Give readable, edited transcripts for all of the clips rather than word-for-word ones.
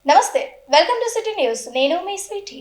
నమస్తే, welcome to city news. నేను మీ Sweety.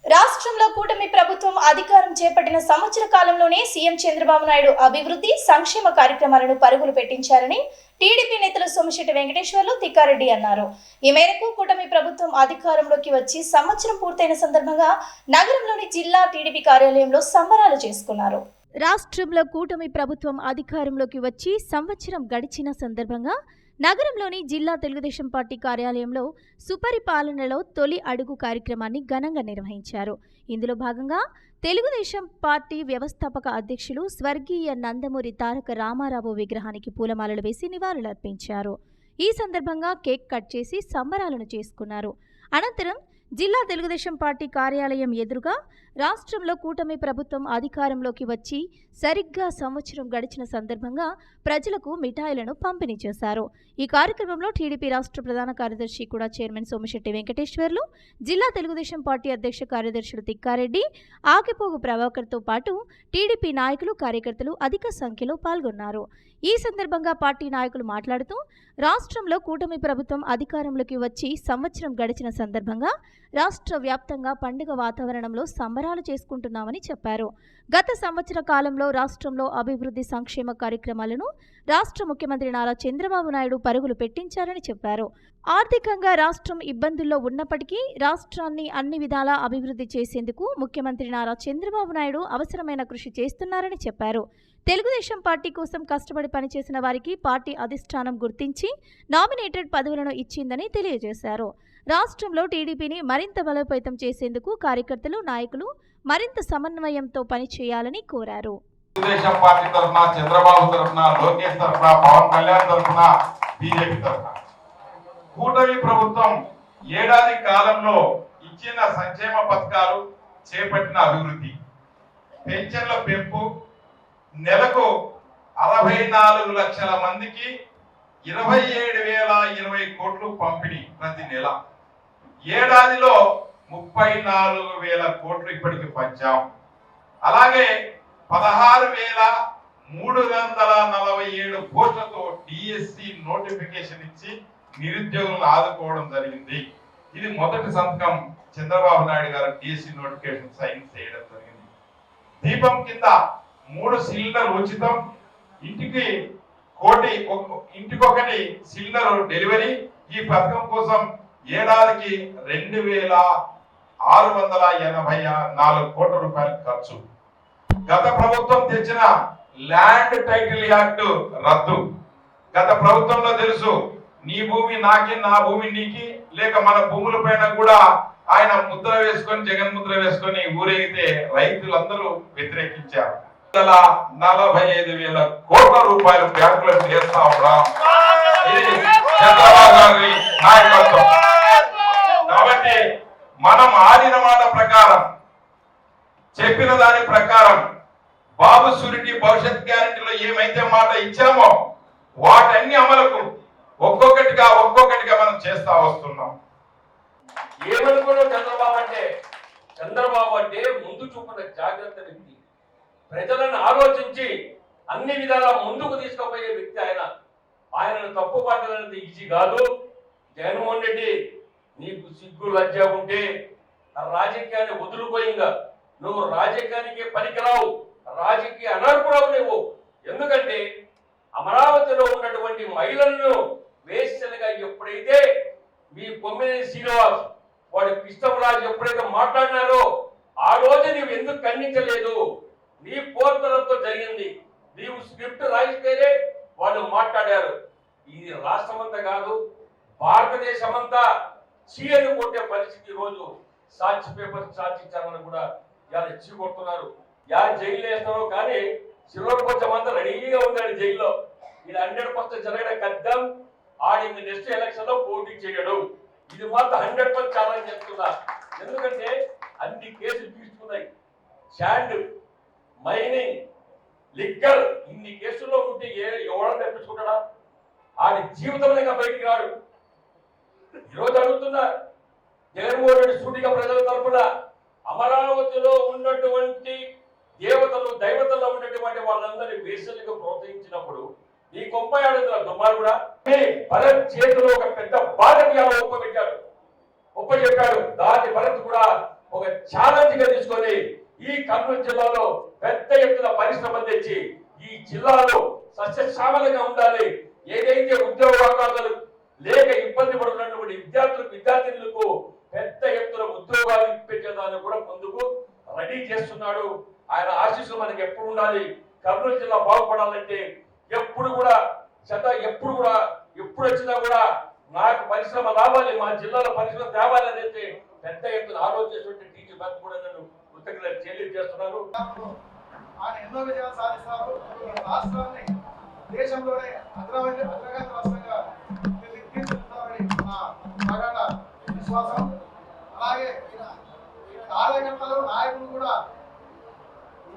రాష్ట్రంలో కూటమి ప్రభుత్వం అధికారం చేపట్టిన సంవత్సర కాలంలోనే సీఎం చంద్రబాబు నాయుడు అభివృద్ధి సంక్షేమ కార్యక్రమాలను పరుగులు పెట్టించారని టీడీపీ నేతలు సోమిశెట్టి వెంకటేశ్వర్లు, తిక్కారెడ్డి అన్నారు. ఈ మేరకు కూటమి ప్రభుత్వం అధికారంలోకి వచ్చి సంవత్సరం పూర్తయిన సందర్భంగా నగరంలోని జిల్లా టీడీపీ కార్యాలయంలో సంబరాలు చేసుకున్నారు. రాష్ట్రంలో కూటమి ప్రభుత్వం అధికారంలోకి వచ్చి సంవత్సరం గడిచిన సందర్భంగా నగరంలోని జిల్లా తెలుగుదేశం పార్టీ కార్యాలయంలో సుపరిపాలనలో తొలి అడుగు కార్యక్రమాన్ని ఘనంగా నిర్వహించారు. ఇందులో భాగంగా తెలుగుదేశం పార్టీ వ్యవస్థాపక అధ్యక్షులు స్వర్గీయ నందమూరి తారక రామారావు విగ్రహానికి పూలమాలలు వేసి నివాళులర్పించారు. ఈ సందర్భంగా కేక్ కట్ చేసి సంబరాలను చేసుకున్నారు. అనంతరం జిల్లా తెలుగుదేశం పార్టీ కార్యాలయం ఎదురుగా రాష్ట్రంలో కూటమి ప్రభుత్వం అధికారంలోకి వచ్చి సరిగ్గా సంవత్సరం గడిచిన సందర్భంగా ప్రజలకు మిఠాయిలను పంపిణీ చేశారు. ఈ కార్యక్రమంలో టీడీపీ రాష్ట్ర ప్రధాన కార్యదర్శి కూడా చైర్మన్ సోమిశెట్టి వెంకటేశ్వర్లు, జిల్లా తెలుగుదేశం పార్టీ అధ్యక్ష కార్యదర్శులు తిక్కారెడ్డి, ఆకిపోగు ప్రభాకర్తో పాటు టీడీపీ నాయకులు, కార్యకర్తలు అధిక సంఖ్యలో పాల్గొన్నారు. ఈ సందర్భంగా పార్టీ నాయకులు మాట్లాడుతూ రాష్ట్రంలో కూటమి ప్రభుత్వం అధికారంలోకి వచ్చి సంవత్సరం గడిచిన సందర్భంగా రాష్ట్ర వ్యాప్తంగా పండుగ వాతావరణంలో సంబరాలు చేసుకుంటున్నామని చెప్పారు. గత సంవత్సర కాలంలో రాష్ట్రంలో అభివృద్ధి సంక్షేమ కార్యక్రమాలను రాష్ట్ర ముఖ్యమంత్రి నారా చంద్రబాబు నాయుడు పరుగులు పెట్టించారని చెప్పారు. ఆర్థికంగా రాష్ట్రం ఇబ్బందుల్లో ఉన్నప్పటికీ రాష్ట్రాన్ని అన్ని విధాలా అభివృద్ధి చేసేందుకు ముఖ్యమంత్రి నారా చంద్రబాబు నాయుడు అవసరమైన కృషి చేస్తున్నారని చెప్పారు. తెలుగుదేశం పార్టీ కోసం కష్టపడి పనిచేసిన వారికి పార్టీ అధిష్టానం గుర్తించి నామినేటెడ్ పదవులను ఇచ్చిందని తెలియజేశారు. రాష్ట్రంలో టీడీపీని మరింత బలోపేతం చేసేందుకు కార్యకర్తలు, నాయకులు మరింత సమన్వయంతో పనిచేయాలని కోరారు. తెలుగుదేశం పార్టీ తరఫున, చంద్రబాబు తరఫున, లోకేష్ తరఫున, పవన్ కళ్యాణ్ తరఫున, బీజేపీ తరఫున కూటమి ప్రభుత్వం ఏడాది కాలంలో ఇచ్చిన సంక్షేమ పథకాలు, చేపట్టిన అభివృద్ధి, పెన్షన్ల పెంపు, నెలకు 64 లక్షల మందికి 27,020 కోట్లు పంపిణీ ప్రతి నెల, ఏడాదిలో 34,000 కోట్లు ఇప్పటికి పంచాం. అలాగే 16,347 పోస్టులతో డిఎస్సి నోటిఫికేషన్ ఇచ్చి నిరుద్యోగులను ఆదుకోవడం జరిగింది. ఇది మొదటి సంతకం చంద్రబాబు నాయుడు గారు డిఎస్సి నోటిఫికేషన్ సైన్ చేయడం జరిగింది. దీపం కింద 3 సిలిండర్ ఉచితం, ఇంటికొకటి సిలిండర్ డెలివరీ. ఈ పథకం కోసం ఏడాదికి 2,684 కోట్ల రూపాయలు ఖర్చు. గత ప్రభుత్వం తెచ్చిన ల్యాండ్ టైటిల్ యాక్ట్ రద్దు. గత ప్రభుత్వంలో తెలుసు, నీ భూమి నాకి, నా భూమి నీకి, లేక మన భూముల పైన కూడా ఆయన ముద్ర వేసుకొని, జగన్ ముద్ర వేసుకొని ఊరేగితే రైతులందరూ వ్యతిరేకించారు. 45,000 కోట్ల రూపాయలు బ్యాంకులకు చేస్తా ఉన్నాం. ఇది చంద్రబాబు గారి నాయకత్వం. కాబట్టి మనం ఆడిన మాట ప్రకారం, చెప్పిన దాని ప్రకారం బాబు సూరిటీ భవిష్యత్ గ్యారెంటీలో ఏమైతే మాట ఇచ్చామో వాటన్ని అమలుకు ఒక్కొక్కటిగా మనం చేస్తా వస్తున్నాం. ఏమనుకున్నాం చంద్రబాబు అంటే ముందు చూపున జాగ్రత్త వ్యక్తి, ప్రజలను ఆలోచించి అన్ని విధాలా ముందుకు తీసుకుపోయే వ్యక్తి. ఆయనను తప్పు పట్టాలనేది ఈజీ కాదు. జగన్మోహన్ రెడ్డి, నీకు సిగ్గు లజ్జ ఉంటే రాజకీయాన్ని వదులుకోయింగా, నువ్వు రాజకీయానికి పనికిరావు, రాజకీయ అనర్హుడవు నువ్వు. ఎందుకంటే అమరావతిలో ఉన్నటువంటి మహిళలను వేశ్యలుగా ఎప్పుడైతే మీ కొమ్మినేని శ్రీనివాస్, వాడు కృష్ణరాజు ఎప్పుడైతే మాట్లాడినారో ఆ రోజు నువ్వు ఎందుకు ఖండించలేదు? నీ పోర్తలతో జరిగింది. నీవు స్క్రిప్ట్ రాయిస్తేనే వాళ్ళు మాట్లాడారు. ఇది రాష్ట్రమంతా కాదు, భారతదేశం అంతా చీయని కొట్టే పరిస్థితి. రోజు సాక్షి పేపర్ సాక్షించాలని కూడా ఇలా చీ కొడుతున్నారు. జైలు వేస్తారో కానీ సిల్వర్ కొంచెం అంతా రెడీగా ఉన్నాడు జైల్లో. ఇది 100% జరగడం కద్దాం. ఆడి నెక్స్ట్ ఎలక్షన్ లో పోటీ చేయడు. ఇది మాత్రం 100% ఛాలెంజ్ చేస్తున్నా. ఎందుకంటే అన్ని కేసులు తీసుకున్నాయి. శాండ్, మైనింగ్, లిక్కర్, ఇన్ని కేసుల్లో ఉంటే ఎవడని తెప్పించుకుంటాడా? ఆడి జీవితంలో బయటికి రాడు. ఈరోజు అడుగుతున్నా జగన్మోహన్ రెడ్డి సూటిగా ప్రజల తరఫున, అమరావతిలో ఉన్నటువంటి దేవతలు, దైవతల్లో ఉన్నటువంటి వాళ్ళందరినీ వేసలుగా ప్రోత్సహించినప్పుడు ఈ 90 ఏళ్ళ దుమారు కూడా భరత్ చేతిలో ఒక పెద్ద బాధ్యత ఒప్పబెట్టారు. చెప్పాడు. దాని భరత్ కూడా ఒక ఛాలెంజ్ గా తీసుకొని ఈ కర్నూలు జిల్లాలో పెద్ద ఎత్తున పరిశ్రమ తెచ్చి ఈ జిల్లాలో సస్యశ్యామలంగా ఉండాలి. ఏదైతే ఉద్యోగ అవకాశాలు లేక ఇబ్బంది పడుతున్నటువంటి విద్యార్థులకు పెద్ద ఎత్తున ఉద్యోగాలు ఇప్పించేదాన్ని కూడా ముందుకు రెడీ చేస్తున్నాడు. ఆయన ఆశీస్సులు మనకి ఎప్పుడు ఉండాలి. కర్నూలు జిల్లా బాగుపడాలంటే ఎప్పుడు వచ్చినా కూడా నాకు పరిశ్రమ రావాలి, మా జిల్లాలో పరిశ్రమ తేవాలి అనేది పెద్ద ఎత్తున ఆలోచించేటువంటి టీచర్ భర్త కూడా నన్ను కృతజ్ఞతలు తెలియజేస్తున్నారు. ఆయన ఎన్నో విజయాలు సాధిస్తారు. రాష్ట్రాన్ని దేశంలోనే అగ్రగతి రాష్ట్రంగా తీర్చిదిద్దుతారని నా ప్రగాఢ విశ్వాసం. అలాగే కార్యకర్తలు నాయకులు కూడా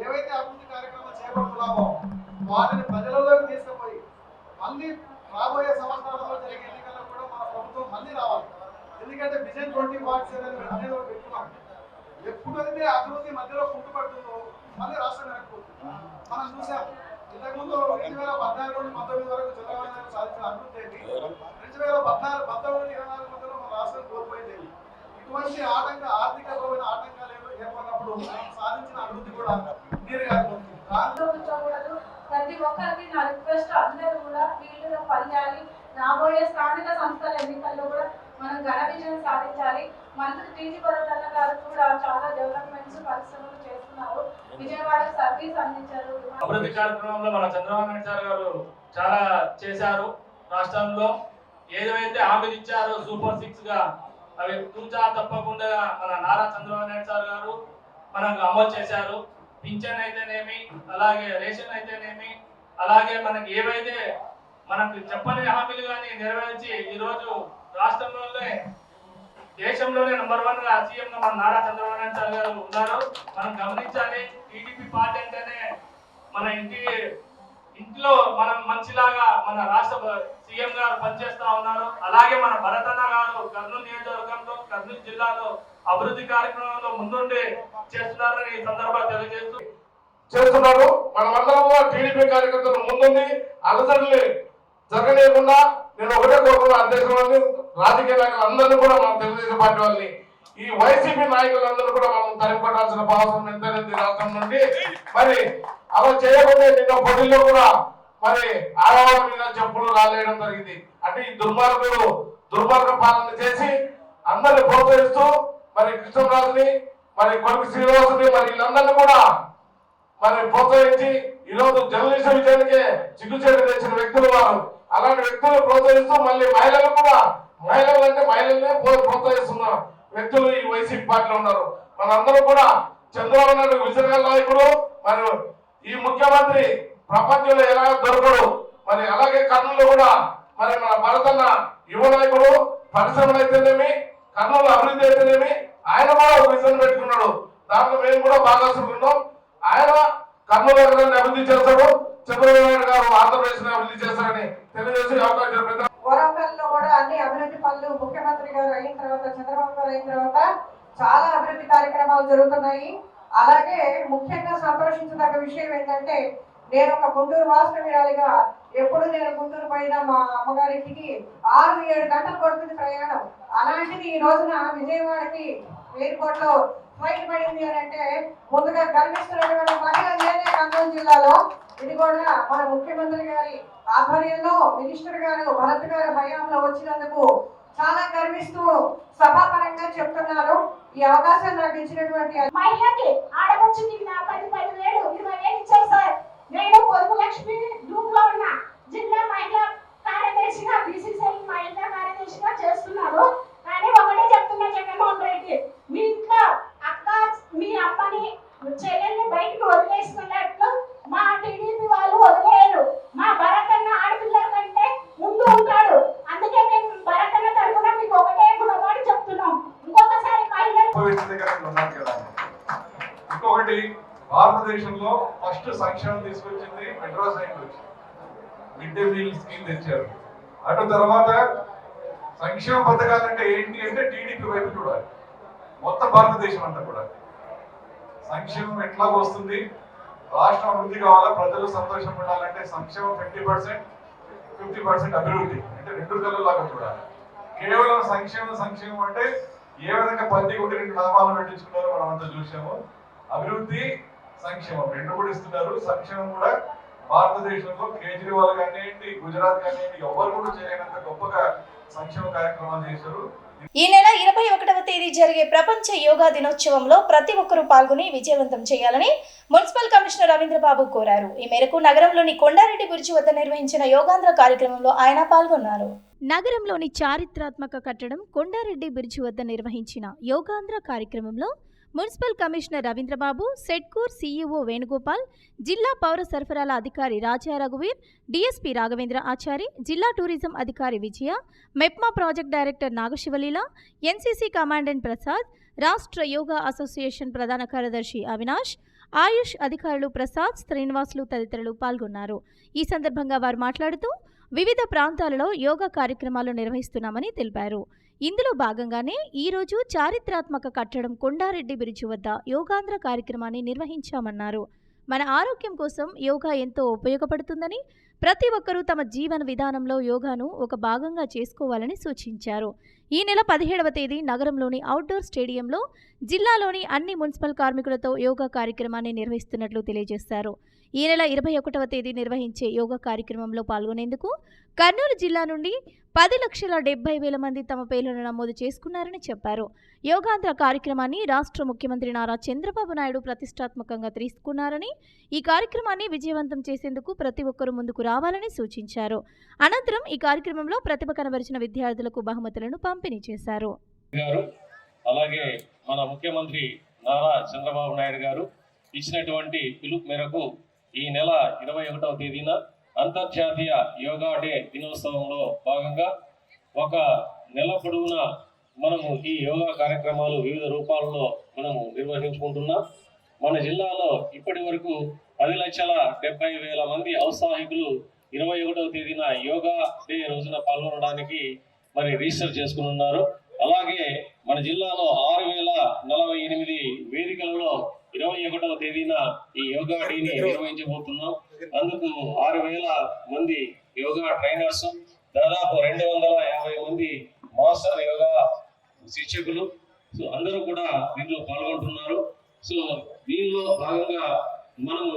ఏవైతే అభివృద్ధి కార్యక్రమాలు చేపడుతున్నామో వాటిని ప్రజలలోకి తీసుకుపోయి మళ్ళీ రాబోయే సంవత్సరాలలో జరిగే ఎన్నికల్లో కూడా మన ప్రభుత్వం మళ్ళీ రావాలి. ఎందుకంటే విజన్ 2047 అనేది ఒకటి పెట్టుకున్నాం. ఎప్పుడైతే అభివృద్ధి మధ్యలో కుంటుపడుతుందో మళ్ళీ రాష్ట్రం వెనక్కిపోతుంది. మనం చూసాం ఇంతకుముందు 2014 నుండి 19 వరకు చంద్రబాబు నాయుడు సాధించిన అభివృద్ధి ఏంటి, 2014, 19, 24 మధ్యలో మన రాష్ట్రం కోల్పోయింది. ఇటువంటి ఆర్థికపరమైన ఆటంకాలు ఏర్పడినప్పుడు మనం సాధించిన అభివృద్ధి కూడా నీరుగారిపోతుంది. ప్రతి ఒక్కరికి నా రిక్వెస్ట్, అందరూ కూడా ఫీల్డ్లో పనిచేయాలి. రాబోయే స్థానిక సంస్థల ఎన్నికల్లో కూడా మనం ఘన విజయం సాధించాలి. మంత్రి టీజీ భరత్ గారు కూడా చాలా డెవలప్మెంట్స్ పరిశ్రమలు చేస్తున్నారు. విజయవాడ సర్వీస్ అందించారు. అభివృద్ధి కార్యక్రమంలో మన చంద్రబాబు నాయుడు సార్ గారు చాలా చేశారు. రాష్ట్రంలో ఏదైతే హామీలు ఇచ్చారో సూపర్ 6 గా అవి తూచా తప్పకుండా మన నారా చంద్రబాబు నాయుడు సార్ గారు మనకు అమలు చేశారు. పింఛన్ అయితేనేమి, అలాగే రేషన్ అయితేనేమి, అలాగే మనకి ఏవైతే మనకు చెప్పని హామీలు కానీ నెరవేర్చి ఈరోజు రాష్ట్రంలోనే దేశంలోనే నంబర్ 1 గా సీఎం గా మన నారా చంద్రబాబు నాయుడు సార్ గారు ఉన్నారు. మనం గమనించాలి. టీడీపీ పార్టీ అంటేనే మన ఇంట్లో మనం మంచిలాగా మన రాష్ట్ర సీఎం గారు పనిచేస్తా ఉన్నారు. అలాగే మన భరతన్న గారు కర్నూలు నియోజకవర్గంలో, కర్నూలు జిల్లాలో అభివృద్ధి కార్యక్రమంలో ముందుండి చేస్తున్నారని ఈ సందర్భంగా చేస్తున్నారు. మనమందరం టీడీపీ కార్యకర్తలు ముందుండి అలసటలు జరగలేకుండా నేను ఒకటే కోరుకున్న అధ్యక్షులని, రాజకీయ నాయకులు అందరినీ కూడా మన తెలుగుదేశం పార్టీ వాళ్ళని, ఈ వైసీపీ నాయకులందరూ కూడా మనం తరిపడాల్సిన అవసరం ఎంతైంది రాష్ట్రం నుండి. మరి అలా చేయకుండా నిన్న పొడిలో కూడా మరి ఆడవాళ్ళ మీద చెప్పులు రాలేయడం జరిగింది. అంటే ఈ దుర్మార్గ పాలన చేసి అందరిని ప్రోత్సహిస్తూ మరి కృష్ణరాజుని, మరి కొడుకు శ్రీనివాసుని, మరి వీళ్ళందరినీ కూడా మరి ప్రోత్సహించి ఈరోజు జర్నలిస్టు విజయానికి చిగుచేటు తెచ్చిన వ్యక్తులు వారు. అలాంటి వ్యక్తులు ప్రోత్సహిస్తూ మళ్ళీ మహిళలు కూడా, మహిళలనే ప్రోత్సహిస్తున్న వ్యక్తులు ఈ వైసీపీ పార్టీలో ఉన్నారు. మనందరూ కూడా చంద్రబాబు నాయుడు విజయగల నాయకుడు, మరి ఈ ముఖ్యమంత్రి ప్రపంచంలో ఎలా దొరకడు. మరి అలాగే కర్నూలు కూడా మరి మన భరతన్న యువ నాయకుడు, పరిశ్రమలు అయితేనేమి, కర్నూలు అభివృద్ధి అయితేనేమి, ఆయన కూడా ఒక విజన్ పెట్టుకున్నాడు. దాంట్లో మేము కూడా భాగస్వామున్నాం. ఆయన కర్నూలు నగరాన్ని అభివృద్ధి చేస్తాడు, చంద్రబాబు నాయుడు గారు ఆంధ్రప్రదేశ్ అభివృద్ధి చేస్తారని తెలియజేసి అవకాశం. వరంగల్లో కూడా అన్ని అభివృద్ధి పనులు ముఖ్యమంత్రి గారు అయిన తర్వాత, చంద్రబాబు గారు అయిన తర్వాత చాలా అభివృద్ధి కార్యక్రమాలు జరుగుతున్నాయి. అలాగే ముఖ్యంగా సంతోషించదగ్గ విషయం ఏంటంటే, నేను ఒక గుంటూరు వాస్తవ్యురాలిగా ఎప్పుడు నేను గుంటూరు పోయినా మా అమ్మగారికి 6-7 గంటలు పడుతుంది ప్రయాణం. అలాంటిది ఈ రోజున విజయవాడకి ఎయిర్పోర్ట్ లో ఫ్లైట్ పడింది అని అంటే ముందుగా గర్విస్తున్నటువంటి మహిళ నేనే కర్నూలు జిల్లాలో. ఇది కూడా మన ముఖ్యమంత్రి గారి ఆధ్వర్యంలో మినిస్టర్ గారు భరత్ గారి హయాంలో వచ్చినందుకు చాలా గర్విస్తూ సభాపరంగా చెప్తున్నారు. ఈ అవకాశం నాకు ఇచ్చినటువంటి మహిళకి ఆడవచ్చింది 10,000 20,000 ఇచ్చారు సార్. నేను పొదుపు లక్ష్మి గ్రూప్ లో ఉన్న జిల్లా మహిళా కార్యదర్శిగా, బీసీసీఎల్ మహిళా కార్యదర్శిగా చేస్తున్నారు. కానీ ఒకటే చెప్తున్నా జగన్మోహన్ రెడ్డి, మీ ఇంట్లో అక్క, మీ అమ్మని, చెల్లెల్ని బయటకు వదిలేసుకున్నట్లు మా టీడీపీ వాళ్ళు వదిలేరు. మా భరతన్న ఆడపిల్లల కంటే ముందు ఉంటాడు. అందుకే మేము భరతన్న తరఫున మీకు ఒకటే గుణపాటు చెప్తున్నాం. ఇంకొకసారి మహిళలు ఇంకొకటి, భారతదేశంలో ఫస్ట్ సంక్షేమం తీసుకొచ్చింది మెడ్రాస్ సైడ్ నుంచి మిడ్ డే మీల్ స్కీమ్ తెచ్చారు. అటు తర్వాత సంక్షేమ పథకాలంటే ఏంటి అంటే టీడీపీ వైపు చూడాలి. మొత్తం భారతదేశం అంతా కూడా సంక్షేమం ఎట్లా వస్తుంది, రాష్ట్రం అభివృద్ధి కావాలా, ప్రజలు సంతోషం ఉండాలంటే సంక్షేమం 50%, 50% అభివృద్ధి అంటే 2 కళ్ళలాగా చూడాలి. కేవలం సంక్షేమం అంటే ఏ విధంగా ప్రతి ఒక్కటి 2 నామాలు పెట్టించుకున్నారో మనం అంతా చూసాము. అభివృద్ధి, సంక్షేమం 2 కూడా ఇస్తున్నారు. సంక్షేమం కూడా భారతదేశంలో కేజ్రీవాల్ కానివ్వండి, గుజరాత్ కానివ్వండి, ఎవరు కూడా చేయలేనంత గొప్పగా సంక్షేమ కార్యక్రమాలు చేశారు. ఈ నెల 21వ తేదీ జరిగే ప్రపంచ యోగా దినోత్సవంలో ప్రతి ఒక్కరూ పాల్గొని విజయవంతం చేయాలని మున్సిపల్ కమిషనర్ రవీంద్రబాబు కోరారు. ఈ మేరకు నగరంలోని కొండారెడ్డి బ్రిడ్జి వద్ద నిర్వహించిన యోగాంధ్ర కార్యక్రమంలో ఆయన పాల్గొన్నారు. నగరంలోని చారిత్రాత్మక కట్టడం కొండారెడ్డి బ్రిడ్జి వద్ద నిర్వహించిన యోగాంధ్ర కార్యక్రమంలో మున్సిపల్ కమిషనర్ రవీంద్రబాబు, సెడ్కూర్ సీఈఓ వేణుగోపాల్, జిల్లా పౌర సరఫరాల అధికారి రాజా రఘువీర్, డీఎస్పీ రాఘవేంద్ర ఆచారి, జిల్లా టూరిజం అధికారి Vijaya, Mepma project director Nagasivaleela, NCC commandant Prasad, రాష్ట్ర యోగా అసోసియేషన్ ప్రధాన కార్యదర్శి అవినాష్, ఆయుష్ అధికారులు ప్రసాద్, శ్రీనివాసులు తదితరులు పాల్గొన్నారు. ఈ సందర్భంగా వారు మాట్లాడుతూ వివిధ ప్రాంతాలలో యోగా కార్యక్రమాలు నిర్వహిస్తున్నామని తెలిపారు. ఇందులో భాగంగానే ఈరోజు చారిత్రాత్మక కట్టడం కొండారెడ్డి బ్రిడ్జి వద్ద యోగాంధ్ర కార్యక్రమాన్ని నిర్వహించామన్నారు. మన ఆరోగ్యం కోసం యోగా ఎంతో ఉపయోగపడుతుందని, ప్రతి ఒక్కరూ తమ జీవన విధానంలో యోగాను ఒక భాగంగా చేసుకోవాలని సూచించారు. ఈ నెల 17వ తేదీ నగరంలోని అవుట్డోర్ స్టేడియంలో జిల్లాలోని అన్ని మున్సిపల్ కార్మికులతో యోగా కార్యక్రమాన్ని నిర్వహిస్తున్నట్లు తెలియజేశారు. ఈ నెల 21వ తేదీ నిర్వహించే యోగా కార్యక్రమంలో పాల్గొనేందుకు కర్నూలు జిల్లా నుండి 10,70,000 మంది తమ పేర్లను నమోదు చేసుకున్నారని చెప్పారు. యోగాంధ్ర కార్యక్రమాన్ని రాష్ట్ర ముఖ్యమంత్రి నారా చంద్రబాబు నాయుడు ప్రతిష్టాత్మకంగా తీసుకున్నారని, ఈ కార్యక్రమాన్ని విజయవంతం చేసేందుకు ప్రతి ఒక్కరూ ముందుకు రావాలని సూచించారు. అనంతరం ఈ కార్యక్రమంలో ప్రతిభ కనబరిచిన విద్యార్థులకు బహుమతులను పంపిణీ చేశారు. అలాగే మన ముఖ్యమంత్రి నారా చంద్రబాబు నాయుడు గారు ఇచ్చినటువంటి పిలుపు మేరకు ఈ నెల 21వ తేదీన అంతర్జాతీయ యోగా డే దినోత్సవంలో భాగంగా ఒక నెల పొడవునా మనము ఈ యోగా కార్యక్రమాలు వివిధ రూపాల్లో మనము నిర్వహించుకుంటున్నాం. మన జిల్లాలో ఇప్పటి వరకు 10,70,000 మంది ఔత్సాహికులు 21వ తేదీన యోగా డే రోజున పాల్గొనడానికి మరి రిజిస్టర్ చేసుకుని ఉన్నారు. అలాగే మన జిల్లాలో 6,048 వేదికలలో 21వ తేదీన ఈ యోగా డేని నిర్వహించబోతున్నాం. అందుకు 6,000 మంది యోగా ట్రైనర్స్, దాదాపు 250 మంది మాస్టర్ యోగా శిక్షకులు, సో అందరూ కూడా దీనిలో పాల్గొంటున్నారు. సో దీనిలో భాగంగా మనము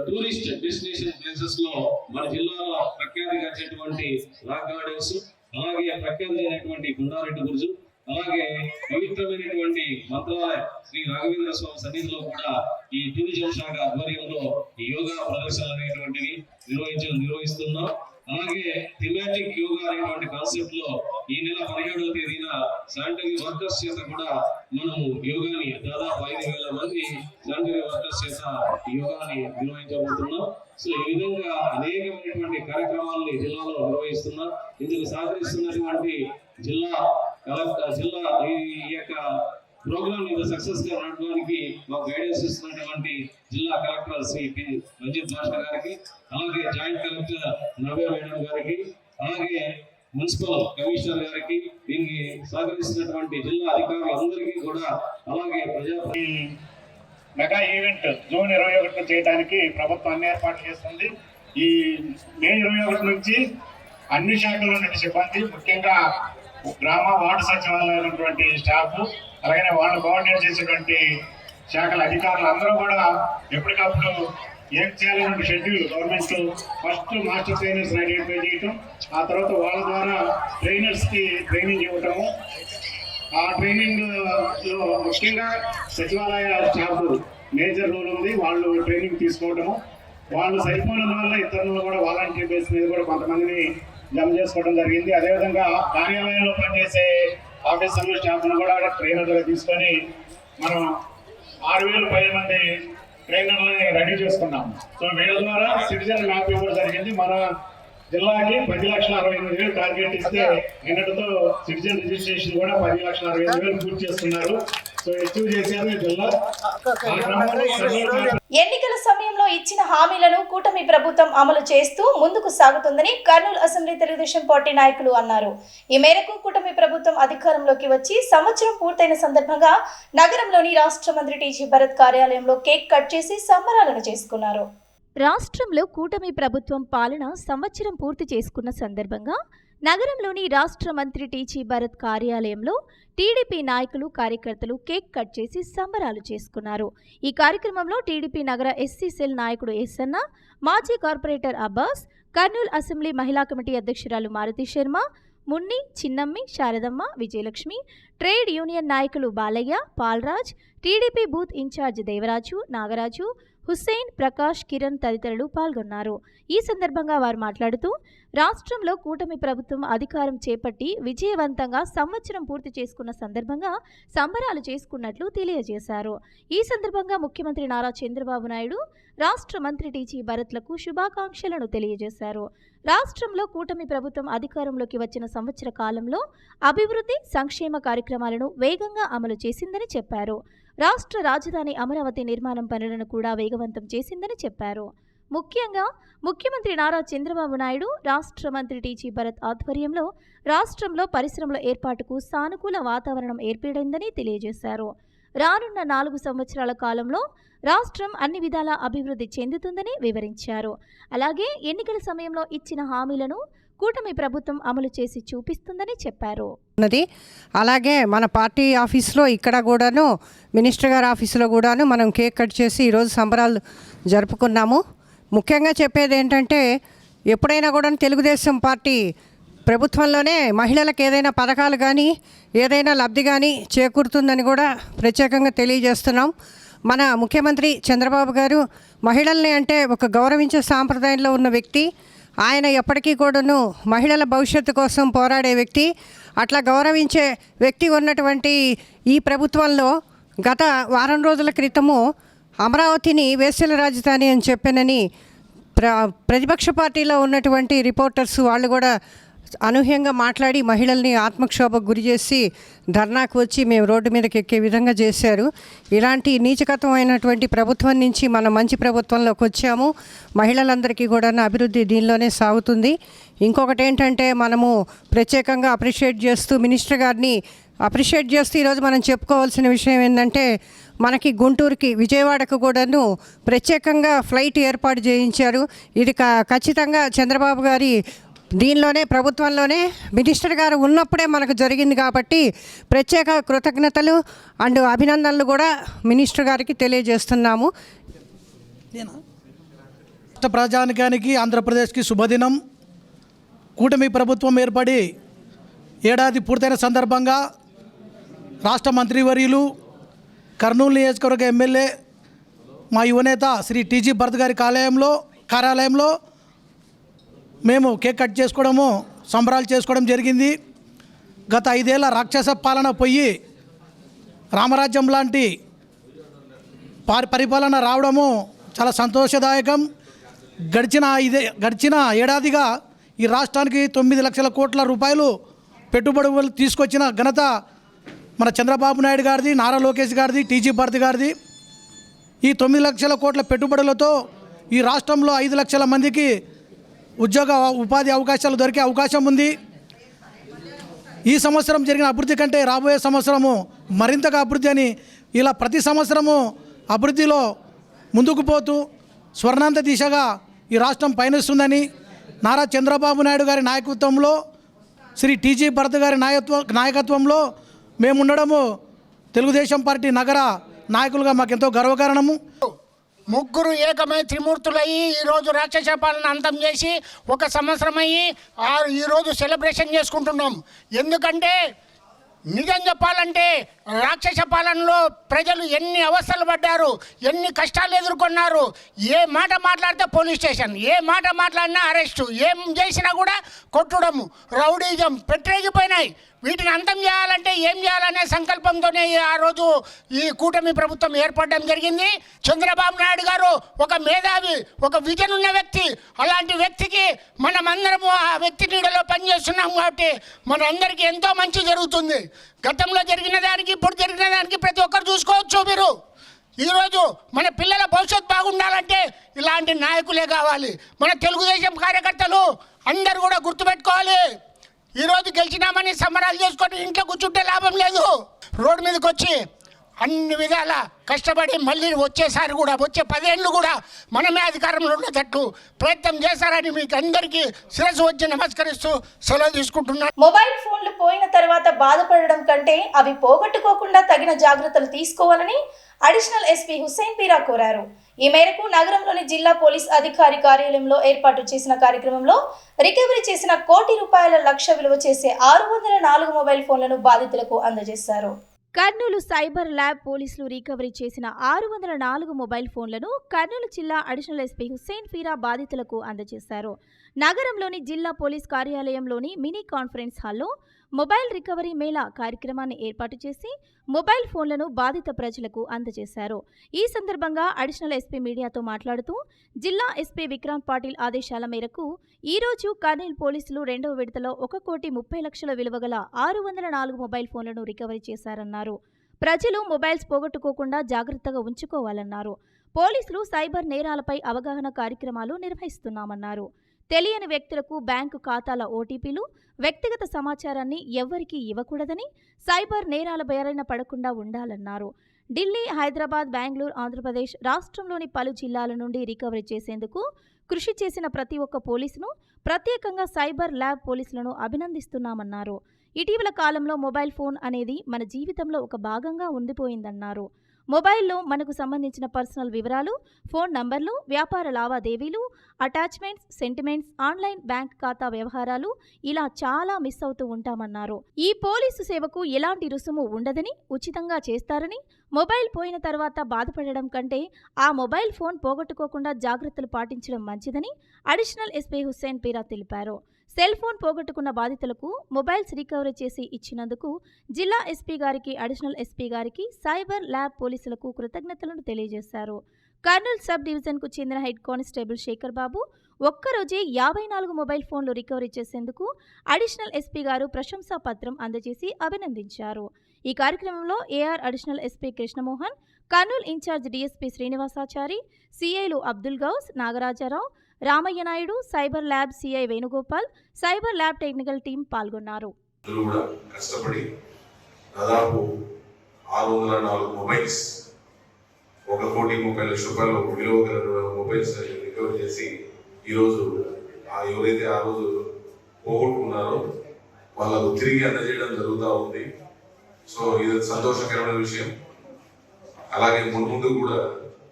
టూరిస్ట్ డెస్టినేషన్ ప్లేసెస్ లో మన జిల్లాలో ప్రఖ్యాతిగాంచినటువంటి రాక్ గార్డెన్స్, అలాగే ప్రఖ్యాతి అయినటువంటి కొండారెడ్డి బ్రిడ్జ్, అలాగే పవిత్రమైనటువంటి మంత్రాలయ శ్రీ రాఘవేంద్ర స్వామి సన్నిధిలో కూడా ఈ టూరిజం శాఖ ఆధ్వర్యంలో ఈ యోగా ప్రదర్శనలు అనేటువంటివి నిర్వహిస్తున్నాం. అలాగే థిమాటిక్ యోగా అనేటువంటి కాన్సెప్ట్ లో ఈ నెల 17వ తేదీన శానిటరీ వర్కర్స్ చేత కూడా మనము యోగాని దాదాపు 5,000 మంది శానిటరీ వర్కర్స్ చేత యోగాని నిర్వహించబోతున్నాం. సో ఈ విధంగా అనేకమైనటువంటి కార్యక్రమాలని జిల్లాలో నిర్వహిస్తున్నాం. ఇందుకు సహకరిస్తున్నటువంటి జిల్లా ఈ యొక్క ప్రోగ్రామ్ ఇంత సక్సెస్ గా నడవడానికి మాకు గైడెన్స్ ఇస్తున్నటువంటి జిల్లా కలెక్టర్ శ్రీ పి రంజిత్ భాస్కర్ గారికి, అలాగే జాయింట్ కలెక్టర్ నవ్య మేడం గారికి, అలాగే మున్సిపల్ కమిషనర్ గారికి, దీనికి సహకరిస్తున్నటువంటి జిల్లా అధికారులందరికీ కూడా, అలాగే ప్రజాప్రతి మెగా ఈవెంట్ జూన్ 21 చేయడానికి ప్రభుత్వం అన్ని ఏర్పాట్లు చేస్తుంది. ఈ మే 21 నుంచి అన్ని శాఖల్లో ఉన్న సిబ్బంది, ముఖ్యంగా గ్రామ వార్డు సచివాలయాలైనటువంటి స్టాఫ్, అలాగే వాళ్ళు కోఆర్డినేట్ చేసేటువంటి శాఖల అధికారులు అందరూ కూడా ఎప్పటికప్పుడు ఏం చేయాలనే schedule government first master trainers identify చేయటం, ఆ తర్వాత వాళ్ళ ద్వారా ట్రైనర్స్కి ట్రైనింగ్ ఇవ్వటము, ఆ ట్రైనింగ్ లో ముఖ్యంగా సచివాలయ స్టాఫ్ మేజర్ రోల్ ఉంది, వాళ్ళు ట్రైనింగ్ తీసుకోవటము, వాళ్ళు సరిపోయిన వల్ల ఇతరులను కూడా వాలంటీర్ బేస్ మీద కూడా కొంతమందిని జమ చేసుకోవడం జరిగింది. అదేవిధంగా కార్యాలయంలో పనిచేసే ఆఫీసర్లు స్టాఫ్ను కూడా ట్రైనర్గా తీసుకొని మనం 6,000 మంది ట్రైనర్లని రెడీ చేసుకున్నాం. సో వీళ్ళ ద్వారా సిటిజన్ మ్యాప్ ఇవ్వడం జరిగింది. మన జిల్లాకి 10,68,000 టార్గెట్ ఇస్తే నిన్నటితో సిటిజన్ రిజిస్ట్రేషన్ కూడా 10,68,000 పూర్తి చేస్తున్నారు. సో ఎక్కువ చేసేది జిల్లా. ఎన్నికల సమయంలో ఇచ్చిన హామీలను కూటమి ప్రభుత్వం అమలు చేస్తూ ముందుకు సాగుతుందని కర్నూలు అసెంబ్లీ తెలుగుదేశం పార్టీ నాయకులు అన్నారు. ఈ మేరకు కూటమి ప్రభుత్వం అధికారంలోకి వచ్చి సంవత్సరం పూర్తయిన సందర్భంగా నగరంలోని రాష్ట్ర మంత్రి టీజీ భరత్ కార్యాలయంలో కేక్ కట్ చేసి సంబరాలను చేసుకున్నారు. రాష్ట్రంలో కూటమి ప్రభుత్వం పాలన సంవత్సరం పూర్తి చేసుకున్న సందర్భంగా నగరంలోని రాష్ట్ర మంత్రి టీజీ భరత్ కార్యాలయంలో టీడీపీ నాయకులు కార్యకర్తలు కేక్ కట్ చేసి సంబరాలు చేసుకున్నారు. ఈ కార్యక్రమంలో టీడీపీ నగర ఎస్సీ సెల్ నాయకుడు ఎస్సన్న, మాజీ కార్పొరేటర్ అబ్బాస్, కర్నూలు అసెంబ్లీ మహిళా కమిటీ అధ్యక్షురాలు మారుతి శర్మ, మున్ని, చిన్నమ్మి, శారదమ్మ, విజయలక్ష్మి, ట్రేడ్ యూనియన్ నాయకులు బాలయ్య, పాల్రాజ్, టీడీపీ బూత్ ఇన్ఛార్జ్ దేవరాజు, నాగరాజు, హుస్సేన్, ప్రకాష్, కిరణ్ తదితరులు పాల్గొన్నారు. ఈ సందర్భంగా వారు మాట్లాడుతూ రాష్ట్రంలో కూటమి ప్రభుత్వం అధికారం చేపట్టి విజయవంతంగా సంవత్సరం పూర్తి చేసుకున్న సందర్భంగా సంబరాలు చేసుకున్నట్లు తెలియజేశారు. ఈ సందర్భంగా ముఖ్యమంత్రి నారా చంద్రబాబు నాయుడు, రాష్ట్ర మంత్రి టీజీ భరత్లకు శుభాకాంక్షలను తెలియజేశారు. రాష్ట్రంలో కూటమి ప్రభుత్వం అధికారంలోకి వచ్చిన సంవత్సర కాలంలో అభివృద్ధి, సంక్షేమ కార్యక్రమాలను వేగంగా అమలు చేసిందని చెప్పారు. రాష్ట్ర రాజధాని అమరావతి నిర్మాణం పనులను కూడా వేగవంతం చేసిందని చెప్పారు. ముఖ్యంగా ముఖ్యమంత్రి నారా చంద్రబాబు నాయుడు, రాష్ట్ర మంత్రి టీజీ భరత్ ఆధ్వర్యంలో రాష్ట్రంలో పరిశ్రమల ఏర్పాటుకు సానుకూల వాతావరణం ఏర్పడిందని తెలియజేశారు. రానున్న 4 సంవత్సరాల కాలంలో రాష్ట్రం అన్ని విధాలా అభివృద్ధి చెందుతుందని వివరించారు. అలాగే ఎన్నికల సమయంలో ఇచ్చిన హామీలను కూటమి ప్రభుత్వం అమలు చేసి చూపిస్తుందని చెప్పారు. అలాగే మన పార్టీ ఆఫీస్లో ఇక్కడ కూడాను, మినిస్టర్ గారి ఆఫీసులో కూడాను మనం కేక్ కట్ చేసి ఈరోజు సంబరాలు జరుపుకున్నాము. ముఖ్యంగా చెప్పేది ఏంటంటే, ఎప్పుడైనా కూడా తెలుగుదేశం పార్టీ ప్రభుత్వంలోనే మహిళలకు ఏదైనా పథకాలు కానీ ఏదైనా లబ్ధి కానీ చేకూరుతుందని కూడా ప్రత్యేకంగా తెలియజేస్తున్నాం. మన ముఖ్యమంత్రి చంద్రబాబు గారు మహిళల్ని అంటే ఒక గౌరవించే సాంప్రదాయంలో ఉన్న వ్యక్తి. ఆయన ఎప్పటికీ కూడాను మహిళల భవిష్యత్తు కోసం పోరాడే వ్యక్తి. అట్లా గౌరవించే వ్యక్తి ఉన్నటువంటి ఈ ప్రభుత్వంలో గత వారం రోజుల క్రితము అమరావతిని వేశ్యల రాజధాని అని చెప్పానని ప్రతిపక్ష పార్టీలో ఉన్నటువంటి రిపోర్టర్స్ వాళ్ళు కూడా అనూహ్యంగా మాట్లాడి మహిళల్ని ఆత్మక్షోభకు గురి చేసి ధర్నాకు వచ్చి మేము రోడ్డు మీదకి ఎక్కే విధంగా చేశారు. ఇలాంటి నీచకత్వమైనటువంటి ప్రభుత్వం నుంచి మనం మంచి ప్రభుత్వంలోకి వచ్చాము. మహిళలందరికీ కూడా అభివృద్ధి దీనిలోనే సాగుతుంది. ఇంకొకటి ఏంటంటే, మనము ప్రత్యేకంగా అప్రిషియేట్ చేస్తూ మినిస్టర్ గారిని అప్రిషియేట్ చేస్తూ ఈరోజు మనం చెప్పుకోవాల్సిన విషయం ఏంటంటే, మనకి గుంటూరుకి, విజయవాడకు కూడాను ప్రత్యేకంగా ఫ్లైట్ ఏర్పాటు చేయించారు. ఇది ఖచ్చితంగా చంద్రబాబు గారి దీనిలోనే ప్రభుత్వంలోనే మినిస్టర్ గారు ఉన్నప్పుడే మనకు జరిగింది కాబట్టి ప్రత్యేక కృతజ్ఞతలు అండ్ అభినందనలు కూడా మినిస్టర్ గారికి తెలియజేస్తున్నాము. రాష్ట్ర ప్రజానికానికి, ఆంధ్రప్రదేశ్కి శుభదినం. కూటమి ప్రభుత్వం ఏర్పడి ఏడాది పూర్తయిన సందర్భంగా రాష్ట్ర మంత్రివర్యులు, కర్నూలు నియోజకవర్గ ఎమ్మెల్యే, మా యువనేత శ్రీ టీజీ భరత్ గారి కార్యాలయంలో మేము కేక్ కట్ చేసుకోవడము, సంబరాలు చేసుకోవడం జరిగింది. గత 5 ఏళ్ల రాక్షస పాలన పోయి రామరాజ్యం లాంటి పరిపాలన రావడము చాలా సంతోషదాయకం. గడిచిన ఏడాదిగా ఈ రాష్ట్రానికి 9 లక్షల కోట్ల రూపాయలు పెట్టుబడులు తీసుకొచ్చిన ఘనత మన చంద్రబాబు నాయుడు గారిది, నారా లోకేష్ గారిది, టీజీ భరత్ గారిది. ఈ 9 లక్షల కోట్ల పెట్టుబడులతో ఈ రాష్ట్రంలో 5 లక్షల మందికి ఉపాధి అవకాశాలు దొరికే అవకాశం ఉంది. ఈ సంవత్సరం జరిగిన అభివృద్ధి కంటే రాబోయే సంవత్సరము మరింతగా అభివృద్ధి అని, ఇలా ప్రతి సంవత్సరము అభివృద్ధిలో ముందుకు పోతూ స్వర్ణాంత దిశగా ఈ రాష్ట్రం పయనిస్తుందని, నారా చంద్రబాబు నాయుడు గారి నాయకత్వంలో, శ్రీ టీజీ భరత్ గారి నాయకత్వంలో మేముండడము తెలుగుదేశం పార్టీ నగర నాయకులుగా మాకెంతో గర్వకారణము. ముగ్గురు ఏకమై త్రిమూర్తులయ్యి ఈరోజు రాక్షస పాలన అంతం చేసి 1 సంవత్సరం అయ్యి ఈరోజు సెలబ్రేషన్ చేసుకుంటున్నాం. ఎందుకంటే నిజం చెప్పాలంటే రాక్షస పాలనలో ప్రజలు ఎన్ని అవస్థలు పడ్డారు, ఎన్ని కష్టాలు ఎదుర్కొన్నారు. ఏ మాట మాట్లాడితే పోలీస్ స్టేషన్, ఏ మాట మాట్లాడినా అరెస్టు, ఏం చేసినా కూడా కొట్టడము, రౌడీజం పెట్టేగిపోయినాయి. వీటిని అంతం చేయాలంటే ఏం చేయాలనే సంకల్పంతోనే ఆ రోజు ఈ కూటమి ప్రభుత్వం ఏర్పడడం జరిగింది. చంద్రబాబు నాయుడు గారు ఒక మేధావి, ఒక విజన్ ఉన్న వ్యక్తి. అలాంటి వ్యక్తికి మనమందరము ఆ వ్యక్తి నీడలో పనిచేస్తున్నాం కాబట్టి మనందరికీ ఎంతో మంచి జరుగుతుంది. గతంలో జరిగిన దానికి ఇప్పుడు జరిగిన దానికి ప్రతి ఒక్కరు చూసుకోవచ్చు. మీరు ఈరోజు మన పిల్లల భవిష్యత్తు బాగుండాలంటే ఇలాంటి నాయకులే కావాలి. మన తెలుగుదేశం కార్యకర్తలు అందరూ కూడా గుర్తుపెట్టుకోవాలి. ఈరోజు గెలిచినామని సంబరాలు చేసుకొని ఇంట్లో కూర్చుంటే లాభం లేదు. రోడ్డు మీదకి వచ్చి అన్ని విధాల కష్టపడి మళ్ళీ వచ్చేసారి కూడా వచ్చే 10 ఏళ్ళు కూడా మనమే అధికారంలో ఉండేటట్టు ప్రయత్నం చేశారని మీకు అందరికీ శిరస్సు వచ్చి నమస్కరిస్తూ సెలవు తీసుకుంటున్నాను. మొబైల్ ఫోన్లు పోయిన తర్వాత బాధపడడం కంటే అవి పోగొట్టుకోకుండా తగిన జాగ్రత్తలు తీసుకోవాలని అడిషనల్ ఎస్పీ హుస్సేన్ పీరా కోరారు. ఈ మేరకు నగరంలోని జిల్లా పోలీస్ అధికారి కార్యాలయంలో ఏర్పాటు చేసిన కార్యక్రమంలో రికవరీ చేసిన ₹1 కోటి లక్ష విలువ చేసే 604 మొబైల్ ఫోన్లను బాధితులకు అందజేశారు. కర్నూలు సైబర్ ల్యాబ్ పోలీసులు రికవరీ చేసిన 604 మొబైల్ ఫోన్లను కర్నూలు జిల్లా అడిషనల్ ఎస్పీ హుస్సేన్ పీరా బాధితులకు అందజేశారు. నగరంలోని జిల్లా పోలీస్ కార్యాలయంలోని మినీ కాన్ఫరెన్స్ హాల్లో మొబైల్ రికవరీ మేళా కార్యక్రమాన్ని ఏర్పాటు చేసి మొబైల్ ఫోన్లను బాధిత ప్రజలకు అందజేశారు. ఈ సందర్భంగా అడిషనల్ ఎస్పీ మీడియాతో మాట్లాడుతూ జిల్లా ఎస్పీ విక్రాంత్ పాటిల్ ఆదేశాల మేరకు ఈరోజు కర్నూలు పోలీసులు 2వ విడతలో ₹1,30,00,000 విలువ గల 604 మొబైల్ ఫోన్లను రికవరీ చేశారన్నారు. ప్రజలు మొబైల్స్ పోగొట్టుకోకుండా జాగ్రత్తగా ఉంచుకోవాలన్నారు. పోలీసులు సైబర్ నేరాలపై అవగాహన కార్యక్రమాలు నిర్వహిస్తున్నామన్నారు. తెలియని వ్యక్తులకు బ్యాంకు ఖాతాల ఓటీపీలు, వ్యక్తిగత సమాచారాన్ని ఎవ్వరికీ ఇవ్వకూడదని, సైబర్ నేరాల బారిన పడకుండా ఉండాలన్నారు. ఢిల్లీ, హైదరాబాద్, బెంగళూరు, ఆంధ్రప్రదేశ్ రాష్ట్రంలోని పలు జిల్లాల నుండి రికవరీ చేసేందుకు కృషి చేసిన ప్రతి ఒక్క పోలీసును, ప్రత్యేకంగా సైబర్ ల్యాబ్ పోలీసులను అభినందిస్తున్నామన్నారు. ఇటీవల కాలంలో మొబైల్ ఫోన్ అనేది మన జీవితంలో ఒక భాగంగా ఉండిపోయిందన్నారు. మొబైల్లో మనకు సంబంధించిన పర్సనల్ వివరాలు, ఫోన్ నంబర్లు, వ్యాపార లావాదేవీలు, అటాచ్మెంట్స్, సెంటిమెంట్స్, ఆన్లైన్ బ్యాంక్ ఖాతా వ్యవహారాలు ఇలా చాలా మిస్ అవుతూ ఉంటామన్నారు. ఈ పోలీసు సేవకు ఎలాంటి రుసుము ఉండదని, ఉచితంగా చేస్తారని, మొబైల్ పోయిన తర్వాత బాధపడడం కంటే ఆ మొబైల్ ఫోన్ పోగొట్టుకోకుండా జాగ్రత్తలు పాటించడం మంచిదని అడిషనల్ ఎస్పీ హుస్సేన్ పీరా తెలిపారు. సెల్ ఫోన్ పోగొట్టుకున్న బాధితులకు మొబైల్స్ రికవరీ చేసి ఇచ్చినందుకు జిల్లా ఎస్పీ గారికి, అడిషనల్ ఎస్పీ గారికి, సైబర్ ల్యాబ్ పోలీసులకు కృతజ్ఞతలను తెలియజేశారు. కర్నూలు సబ్ డివిజన్కు చెందిన హెడ్ కానిస్టేబుల్ శేఖర్ బాబు ఒక్కరోజే 54 మొబైల్ ఫోన్లు రికవరీ చేసేందుకు అడిషనల్ ఎస్పీ గారు ప్రశంసా పత్రం అందజేసి అభినందించారు. ఈ కార్యక్రమంలో AR additional SP Krishnamohan, Kurnool in-charge DSP Srinivasachari, సిఐలు Abdul Ghouse, Nagarajarao, Ramaiah Naidu, cyber lab CI Venugopal, cyber lab technical team పాల్గొన్నారు. కష్టపడి దాదాపు 604 మొబైల్స్, ₹1,30,00,000 విలువ గల మొబైల్స్ రికవర్ చేసి ఈరోజు ఎవరైతే ఆ రోజు పోగొట్టుకున్నారో వాళ్ళకు తిరిగి అందజేయడం జరుగుతూ ఉంది. సో ఇది సంతోషకరమైన విషయం. అలాగే ముందు కూడా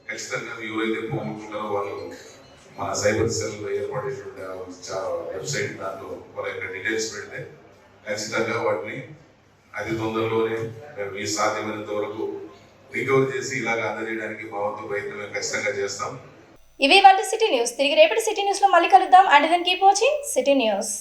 ఖచ్చితంగా ఎవరైతే పోగొట్టుకున్నారో వాళ్ళు మన సైబర్ సెల్ ఏర్పాటు చేసినటువంటి వెబ్సైట్ దాంట్లో వాళ్ళ యొక్క డీటెయిల్స్ పెడితే ఖచ్చితంగా వాటిని అతి తొందరలోనే మీ సాధ్యమైనంత వరకు రికవర్ చేసి ఇలాగ అందజేయడానికి మా వంతు ప్రయత్నం ఖచ్చితంగా చేస్తాం. ఇవి వాళ్ళ సిటీ న్యూస్. తిరిగి రేపటి సిటీ న్యూస్ లో మళ్ళీ కలుద్దాం. And then keep watching city news.